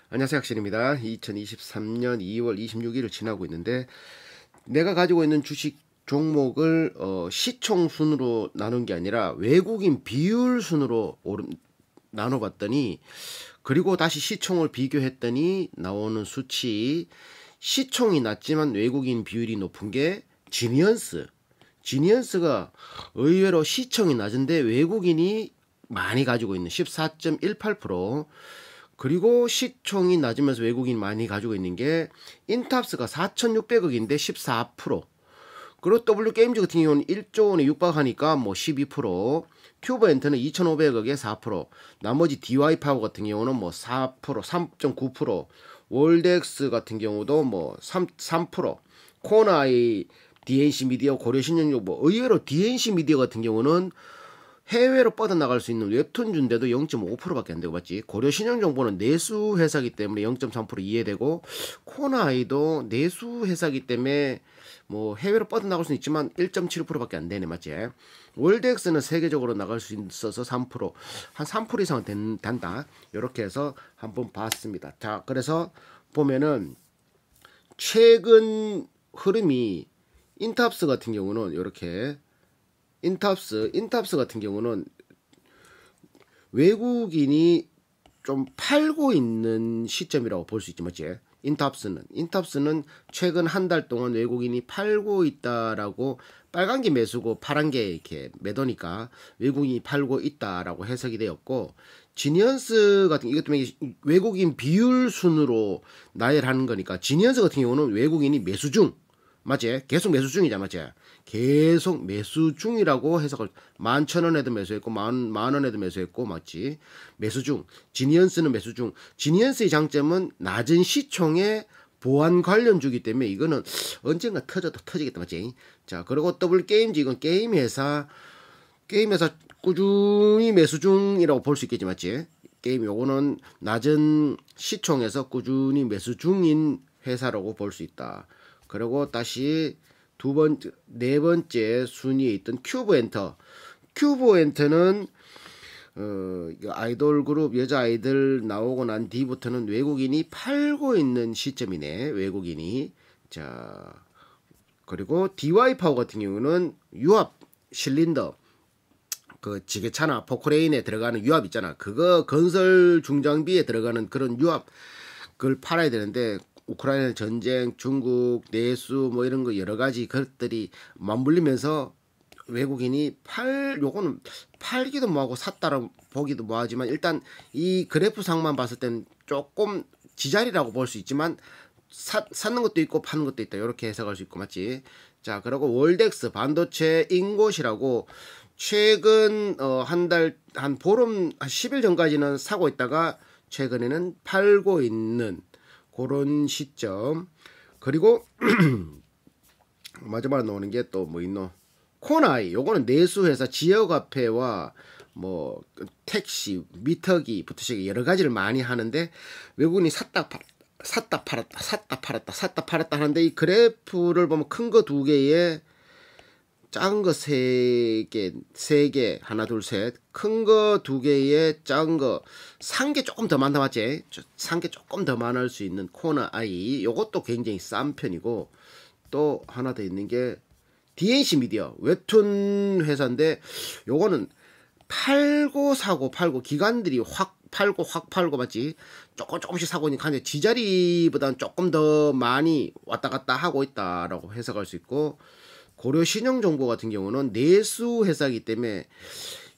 안녕하세요, 학신입니다. 2023년 2월 26일을 지나고 있는데 내가 가지고 있는 주식 종목을 시총 순으로 나눈 게 아니라 외국인 비율 순으로 나눠봤더니, 그리고 다시 시총을 비교했더니 나오는 수치, 시총이 낮지만 외국인 비율이 높은 게 지니언스가 의외로 시총이 낮은데 외국인이 많이 가지고 있는 14.18%. 그리고 시총이 낮으면서 외국인이 많이 가지고 있는 게 인탑스가 4,600억인데 14%. 그리고 W게임즈 같은 경우는 1조 원에 육박하니까 뭐 12%. 큐브엔터는 2,500억에 4%. 나머지 DY파워 같은 경우는 뭐 4%, 3.9%. 월덱스 같은 경우도 뭐 3%. 코나이, DNC 미디어, 고려신영정보. 의외로 DNC 미디어 같은 경우는 해외로 뻗어나갈 수 있는 웹툰주인데도 0.5%밖에 안 되고, 맞지? 고려신영정보는 내수 회사기 때문에 0.3% 이해되고, 코나아이도 내수 회사기 때문에 뭐 해외로 뻗어나갈 수는 있지만 1.7%밖에 안 되네, 맞지? 월드엑스는 세계적으로 나갈 수 있어서 3%, 한 3% 이상은 된다. 이렇게 해서 한번 봤습니다. 자, 그래서 보면은 최근 흐름이 인탑스 같은 경우는 이렇게 인탑스 같은 경우는 외국인이 좀 팔고 있는 시점이라고 볼 수 있지, 맞지? 인탑스는 최근 한 달 동안 외국인이 팔고 있다라고, 빨간 게 매수고 파란 게 이렇게 매도니까 외국인이 팔고 있다라고 해석이 되었고, 지니언스 같은 이것도 외국인 비율 순으로 나열하는 거니까, 지니언스 같은 경우는 외국인이 매수 중, 맞지? 계속 매수 중이잖아, 맞지? 계속 매수 중이라고 해석을, 11,000원에도 매수했고 만원에도 매수했고, 맞지? 매수 중. 지니언스는 매수 중. 지니언스의 장점은 낮은 시총에 보안 관련주기 때문에 이거는 언젠가 터져도 터지겠다, 맞지? 자, 그리고 W게임즈, 이건 게임 회사 꾸준히 매수 중이라고 볼 수 있겠지, 맞지? 게임 요거는 낮은 시총에서 꾸준히 매수 중인 회사라고 볼 수 있다. 그리고 다시 네 번째 순위에 있던 큐브엔터는 아이돌 그룹 여자 아이들 나오고 난 뒤부터는 외국인이 팔고 있는 시점이네, 외국인이. 자, 그리고 DY 파워 같은 경우는 유압 실린더, 그 지게차나 포크레인에 들어가는 유압 있잖아, 그거 건설 중장비에 들어가는 그런 유압, 그걸 팔아야 되는데, 우크라이나 전쟁, 중국 내수 뭐 이런 거 여러 가지 것들이 맞물리면서 외국인이 요거는 팔기도 뭐하고 샀다라 보기도 뭐하지만, 일단 이 그래프상만 봤을 땐 조금 지자리라고 볼 수 있지만 사는 것도 있고 파는 것도 있다, 이렇게 해석할 수 있고, 맞지? 자, 그리고 월덱스 반도체 인곳이라고 최근 한 보름, 한 10일 전까지는 사고 있다가 최근에는 팔고 있는 그런 시점. 그리고 마지막에 나오는 게 또 뭐 있노? 코나이, 요거는 내수회사, 지역화폐와 뭐 택시, 미터기부터 시작해 여러 가지를 많이 하는데, 외국인이 샀다 팔았다 하는데, 이 그래프를 보면 큰 거 두 개에 작은 거 세 개, 하나, 둘, 셋. 큰 거 두 개에 작은 거, 산 게 조금 더 많다, 맞지? 산 게 조금 더 많을 수 있는 코너 아이. 요것도 굉장히 싼 편이고, 또 하나 더 있는 게 DNC 미디어. 웹툰 회사인데, 요거는 팔고 사고 팔고, 기관들이 확 팔고, 맞지? 조금씩 사고 있으니까 지자리보다는 조금 더 많이 왔다 갔다 하고 있다라고 해석할 수 있고, 고려신영정보 같은 경우는 내수 회사이기 때문에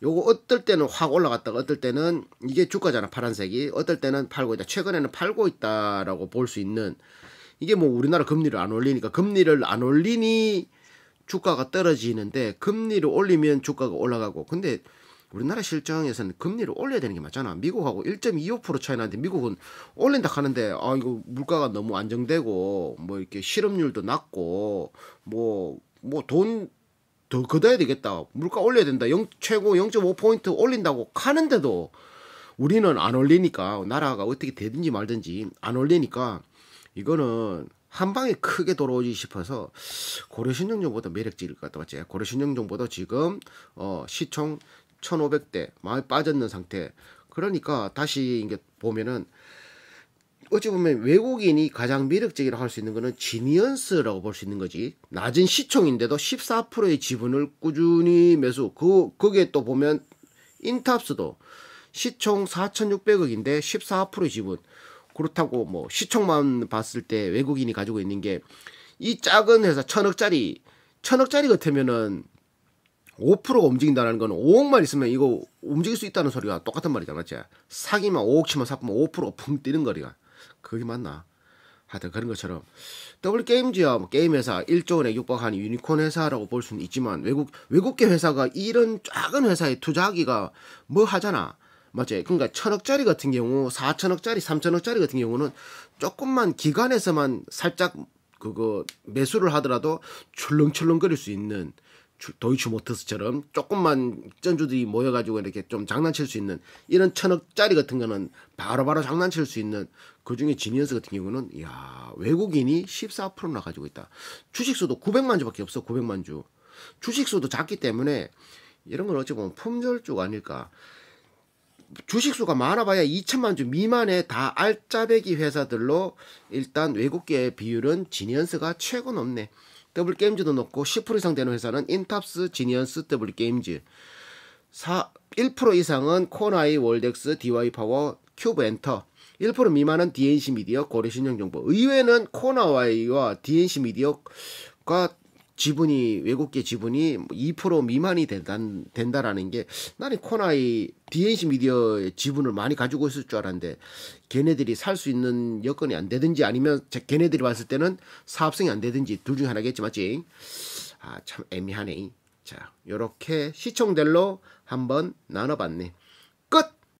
요거 어떨 때는 확 올라갔다가 어떨 때는, 이게 주가잖아, 파란색이, 어떨 때는 팔고 있다, 최근에는 팔고 있다라고 볼 수 있는, 이게 뭐 우리나라 금리를 안 올리니까, 금리를 안 올리니 주가가 떨어지는데 금리를 올리면 주가가 올라가고. 근데 우리나라 실정에서는 금리를 올려야 되는 게 맞잖아. 미국하고 1.25% 차이 나는데 미국은 올린다 하는데, 이거 물가가 너무 안정되고 뭐 이렇게 실업률도 낮고 뭐 돈 더 걷어야 되겠다, 물가 올려야 된다, 최고 0.5포인트 올린다고 하는데도 우리는 안 올리니까, 나라가 어떻게 되든지 말든지 안 올리니까 이거는 한 방에 크게 돌아오지 싶어서 고려신용정보다 매력적일 것 같다, 맞지? 고려신용정보도 지금 시총 1,500대 많이 빠졌는 상태. 그러니까 다시 이게 보면은 어찌 보면 외국인이 가장 매력적이라고 할 수 있는 거는 지니언스라고 볼 수 있는 거지. 낮은 시총인데도 14%의 지분을 꾸준히 매수. 거기에 또 보면 인탑스도 시총 4,600억인데 14%의 지분. 그렇다고 뭐 시총만 봤을 때 외국인이 가지고 있는 게 이 작은 회사 1,000억짜리 같으면은 5%가 움직인다는 건 5억만 있으면 이거 움직일 수 있다는 소리가 똑같은 말이잖아, 맞지? 사기만 5억 치면 사면 5%가 붕 뛰는 거리가. 그게 맞나? 하여튼 그런 것처럼 더블 게임즈야 뭐 게임 회사 1조 원에 육박하는 유니콘 회사라고 볼 수는 있지만 외국계 회사가 이런 작은 회사에 투자하기가 뭐 하잖아. 맞지? 그러니까 1,000억짜리 같은 경우 4,000억짜리 3,000억짜리 같은 경우는 조금만 기관에서만 살짝 그거 매수를 하더라도 출렁출렁거릴 수 있는 도이치모터스처럼 조금만 전주들이 모여가지고 이렇게 좀 장난칠 수 있는 이런 1,000억짜리 같은 거는 바로바로 장난칠 수 있는 그 중에 지니언스 같은 경우는 이야 외국인이 14%나 가지고 있다. 주식수도 900만 주밖에 없어. 900만 주. 주식수도 작기 때문에 이런 건 어찌 보면 품절주가 아닐까. 주식수가 많아봐야 2천만 주 미만의 다 알짜배기 회사들로 일단 외국계 비율은 지니언스가 최고 높네. 더블 게임즈도 높고 10% 이상 되는 회사는 인탑스, 지니언스, 더블 게임즈. 1% 이상은 코나이, 월덱스, DY 파워, 큐브 엔터. 1% 미만은 DNC 미디어, 고려신용정보. 의외는 코나와이와 DNC 미디어가 지분이 외국계 지분이 2% 미만이 된다라는 게 나는 코나이 DNC 미디어의 지분을 많이 가지고 있을 줄 알았는데 걔네들이 살 수 있는 여건이 안 되든지 아니면 걔네들이 봤을 때는 사업성이 안 되든지 둘 중에 하나겠지 맞지? 아 참 애매하네. 자 요렇게 시총별로 한번 나눠봤네.